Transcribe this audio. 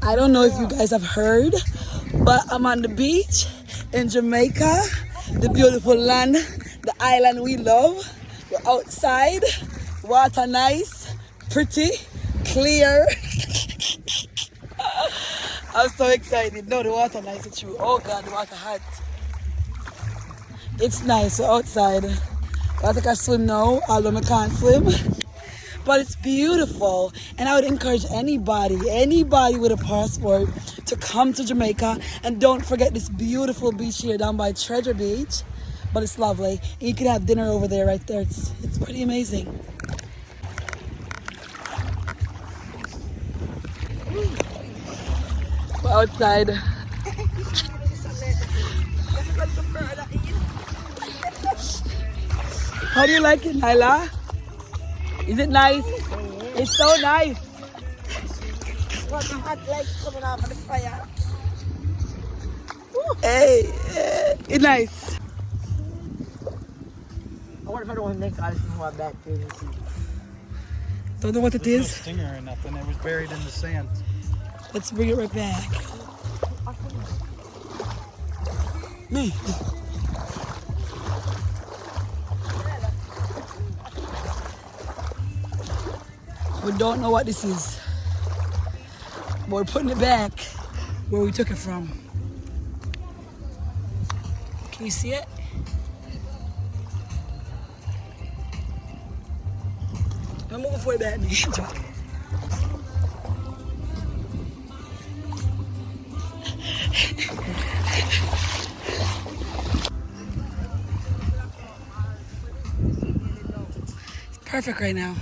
I don't know if you guys have heard, but I'm on the beach in Jamaica, the beautiful land, the island we love. We're outside, water nice, pretty, clear. I'm so excited. No, the water nice, it's true. Oh God, the water hot. It's nice, we're outside. I think I swim now, although I can't swim. But it's beautiful, and I would encourage anybody with a passport to come to Jamaica. And don't forget this beautiful beach here down by Treasure Beach. But it's lovely. And you can have dinner over there right there. It's pretty amazing. We're outside. How do you like it, Nyla? Is it nice? It's so nice. What the hot legs coming off of the fire. Hey, it's nice. I wonder if I don't make all this more bad things. Don't know what it There's is. no stinger or nothing. It was buried in the sand. Let's bring it right back. Me. We don't know what this is, but we're putting it back where we took it from. Can you see it? I'm moving for it back. It's perfect right now.